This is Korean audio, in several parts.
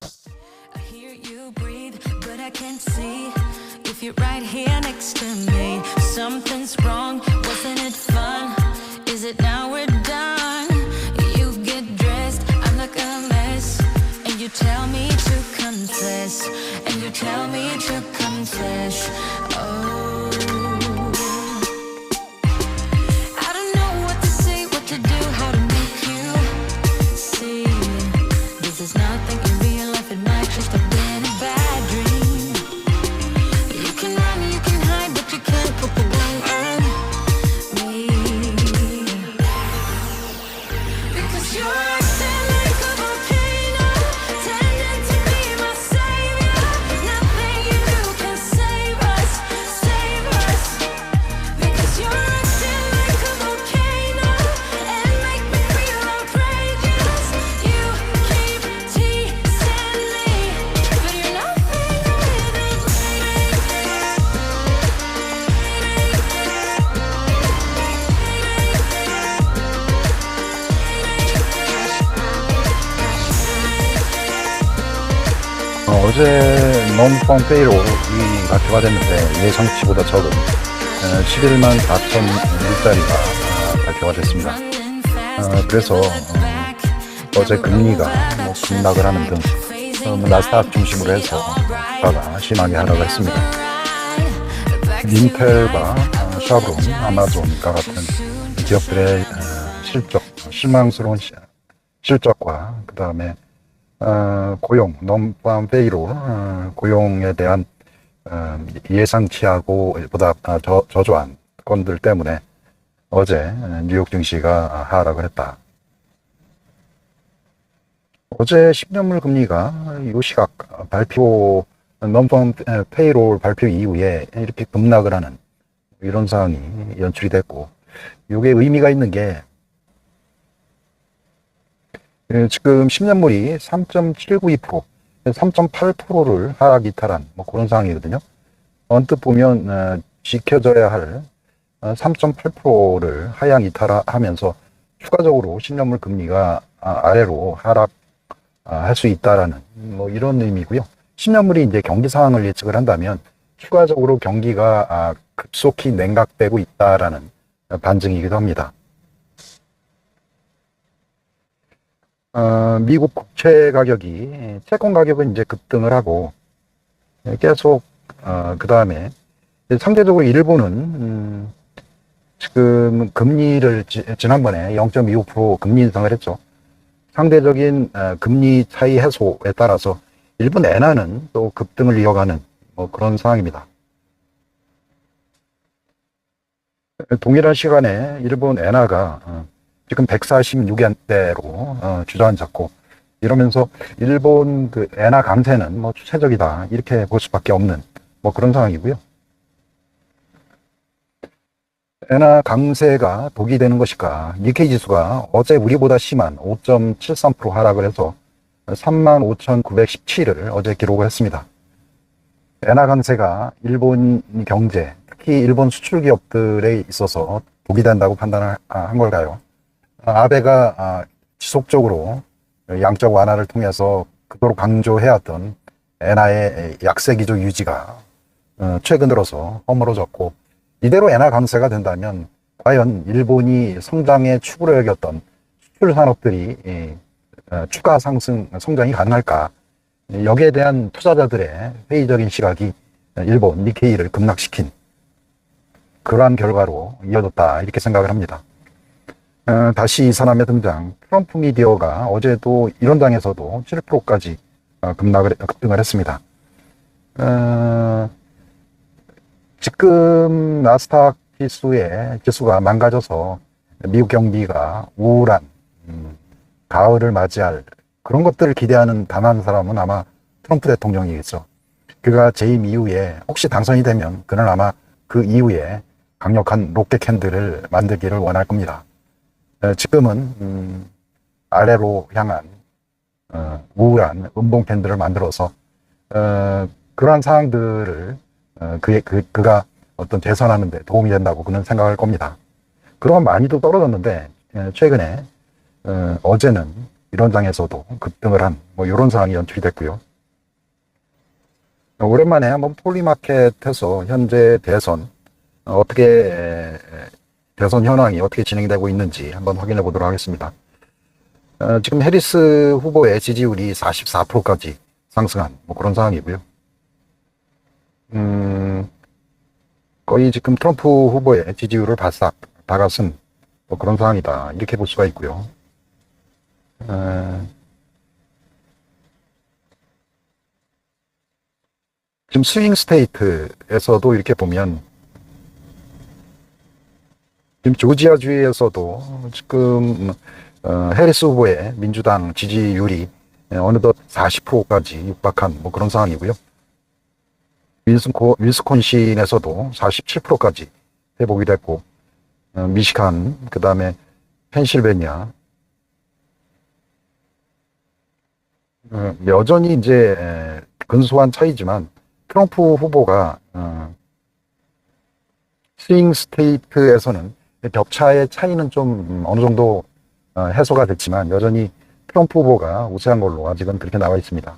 I hear you breathe, but I can't see if you're right here next to me. Something's wrong, wasn't it fun? Is it now we're done? You get dressed, I look a mess, and you tell me to confess, and you tell me to confess. Oh, I don't know what to say, what to do, how to make you see. This is nothing in real life, it might just have been a bad dream. You can run, you can hide, but you can't put the blame on me. Because you're acting like a volcano, tending to be my savior. Nothing you do can save us, save us. Because you're acting like a volcano and make me feel outrageous. You keep teasing me, but you're nothing without 어제 넌펌페이로 이 발표가 됐는데 예상치보다 적은 11만 4천 일자리가 발표가 됐습니다. 그래서 어제 금리가 급락을 하는 등 나스닥 중심으로 해서 주가가 심하게 하락했습니다. 인텔과 샤브론, 아마존과 같은 기업들의 실망스러운 실적과 그 다음에 고용, 넌펌페이로 고용에 대한 예상치하고 보다 저조한 건들 때문에 어제 뉴욕 증시가 하락을 했다. 어제 10년물 금리가 이 시각 발표, 넌펌페이롤 발표 이후에 이렇게 급락을 하는 이런 상황이 연출이 됐고, 이게 의미가 있는 게 지금 10년물이 3.792%, 3.8%를 하락 이탈한 그런 상황이거든요. 언뜻 보면 지켜져야 할 3.8%를 하향 이탈하면서 추가적으로 10년물 금리가 아래로 하락할 수 있다라는 이런 의미고요. 10년물이 이제 경기 상황을 예측을 한다면 추가적으로 경기가 급속히 냉각되고 있다라는 반증이기도 합니다. 미국 국채 가격이, 채권 가격은 이제 급등을 하고, 계속, 그 다음에, 상대적으로 일본은, 지금 금리를, 지난번에 0.25% 금리 인상을 했죠. 상대적인 금리 차이 해소에 따라서 일본 엔화는 또 급등을 이어가는 그런 상황입니다. 동일한 시간에 일본 엔화가 지금 146엔대로 주저앉았고, 이러면서 일본 그 엔화 강세는 추세적이다 이렇게 볼 수밖에 없는 그런 상황이고요. 엔화 강세가 독이 되는 것일까? 니케이 지수가 어제 우리보다 심한 5.73% 하락을 해서 35,917을 어제 기록을 했습니다. 엔화 강세가 일본 경제, 특히 일본 수출 기업들에 있어서 독이 된다고 판단을 한 걸까요? 아베가 지속적으로 양적 완화를 통해서 그토록 강조해왔던 엔화의 약세 기조 유지가 최근 들어서 허물어졌고, 이대로 엔화 강세가 된다면 과연 일본이 성장의 축으로 여겼던 수출 산업들이 추가 상승, 성장이 가능할까? 여기에 대한 투자자들의 회의적인 시각이 일본 니케이를 급락시킨 그러한 결과로 이어졌다 이렇게 생각을 합니다. 다시 이 사람의 등장, 트럼프 미디어가 어제도 이론장에서도 7%까지 급등을 했습니다. 지금 나스닥 지수가 망가져서 미국 경기가 우울한 가을을 맞이할 그런 것들을 기대하는 단 한 사람은 아마 트럼프 대통령이겠죠. 그가 재임 이후에 혹시 당선이 되면 그는 아마 그 이후에 강력한 로켓 캔들을 만들기를 원할 겁니다. 지금은 아래로 향한 우울한 음봉 캔들을 만들어서 그러한 상황들을 그가 어떤 재선하는 데 도움이 된다고 그는 생각할 겁니다. 그동안 많이도 떨어졌는데 최근에 어제는 위원장에서도 급등을 한 뭐 이런 상황이 연출이 됐고요. 오랜만에 한번 폴리마켓에서 현재 대선 어떻게 대선 현황이 어떻게 진행되고 있는지 한번 확인해 보도록 하겠습니다. 지금 해리스 후보의 지지율이 44%까지 상승한 뭐 그런 상황이고요. 거의 지금 트럼프 후보의 지지율을 바싹 다가선 뭐 그런 상황이다, 이렇게 볼 수가 있고요. 지금 스윙 스테이트에서도 이렇게 보면 지금 조지아주에서도 지금 해리스 후보의 민주당 지지율이 어느덧 40%까지 육박한 뭐 그런 상황이고요. 윌스콘신에서도 47%까지 회복이 됐고, 미시간, 그 다음에 펜실베니아, 여전히 이제 근소한 차이지만 트럼프 후보가 스윙 스테이트에서는 격차의 차이는 좀 어느 정도 해소가 됐지만 여전히 트럼프 후보가 우세한 걸로 아직은 그렇게 나와 있습니다.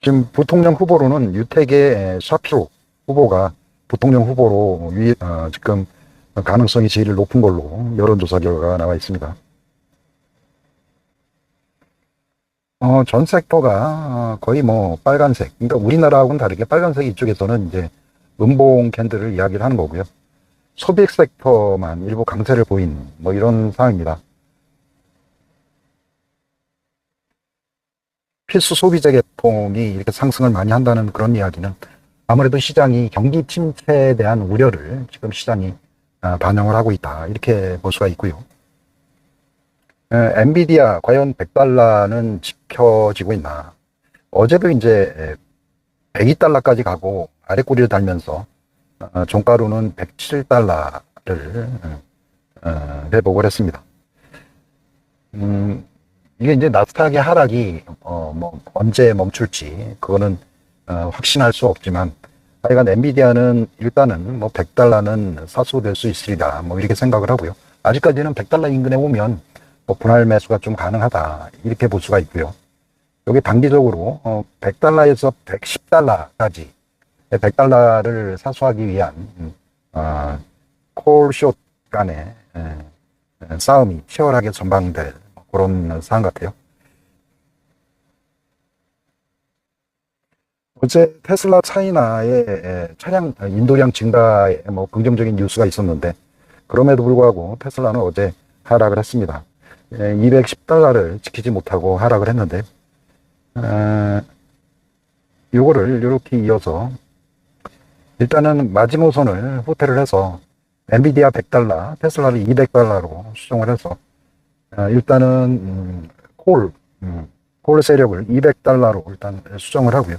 지금 부통령 후보로는 유택의 샤피로 후보가 부통령 후보로 지금 가능성이 제일 높은 걸로 여론조사 결과가 나와 있습니다. 전 섹터가 거의 뭐 빨간색, 그러니까 우리나라하고는 다르게 빨간색 이쪽에서는 이제 음봉 캔들을 이야기를 하는 거고요. 소비 섹터만 일부 강세를 보인 뭐 이런 상황입니다. 필수 소비재 계통이 이렇게 상승을 많이 한다는 그런 이야기는 아무래도 시장이 경기 침체에 대한 우려를 지금 시장이 반영을 하고 있다, 이렇게 볼 수가 있고요. 엔비디아 과연 $100는 지켜지고 있나? 어제도 이제 $102까지 가고 아래 꼬리를 달면서 종가로는 $107를 회복을 했습니다. 이게 이제 나스닥의 하락이 뭐 언제 멈출지 그거는 확신할 수 없지만, 하여간 엔비디아는 일단은 뭐 $100는 사수될 수 있으리라 뭐 이렇게 생각을 하고요. 아직까지는 $100 인근에 오면 뭐 분할 매수가 좀 가능하다, 이렇게 볼 수가 있고요. 여기 단기적으로 $100에서 $110까지 $100를 사수하기 위한 콜숏 간의 싸움이 치열하게 전방될 그런 상황 같아요. 어제 테슬라 차이나의 차량 인도량 증가에 뭐 긍정적인 뉴스가 있었는데, 그럼에도 불구하고 테슬라는 어제 하락을 했습니다. $210를 지키지 못하고 하락을 했는데, 요거를 이렇게 이어서 일단은 마지노선을 후퇴를 해서 엔비디아 $100, 테슬라를 $200로 수정을 해서 일단은 콜 세력을 $200로 일단 수정을 하고요.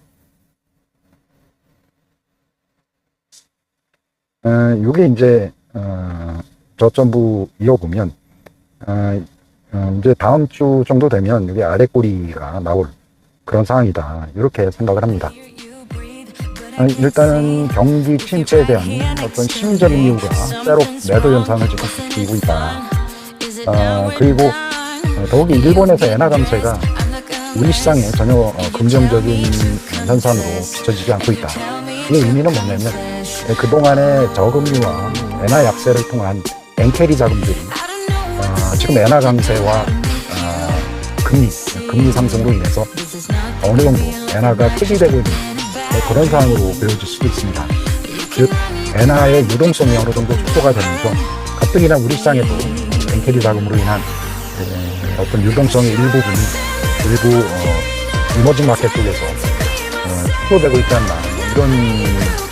이게 이제 저점부 이어보면 이제 다음 주 정도 되면 여기 아래 꼬리가 나올 그런 상황이다, 이렇게 생각을 합니다. 일단은 경기 침체에 대한 어떤 심리적인 이유가 때로 매도 현상을 지금 부추기고 있다. 그리고 더욱이 일본에서 엔화 강세가 우리 시장에 전혀 긍정적인 현상으로 비춰지지 않고 있다. 이 의미는 뭐냐면 그동안의 저금리와 엔화 약세를 통한 엔캐리 자금들이 지금 엔화 강세와 금리 상승으로 인해서 어느 정도 엔화가 투기되고 있는 그런 상황으로 보여질 수도 있습니다. 즉 엔화의 유동성이 어느 정도 축소가 되면서 가뜩이나 우리 시장에도 엔캐리 자금으로 인한 어떤 유동성의 일부분이 일부 이머징 마켓 쪽에서 축소되고 있지 않나, 이런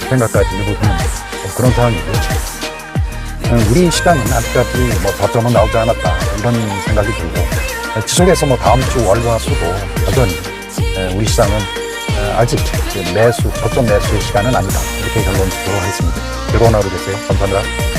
생각까지 일부 드는 그런 상황이고, 우리 시장은 아직까지 뭐 저점은 나오지 않았다, 이런 생각이 들고, 지속해서 뭐 다음 주 월화수도 여전히 우리 시장은 아직 저점 매수의 시간은 아니다, 이렇게 결론 짓도록 하겠습니다. 즐거운 하루 되세요. 감사합니다.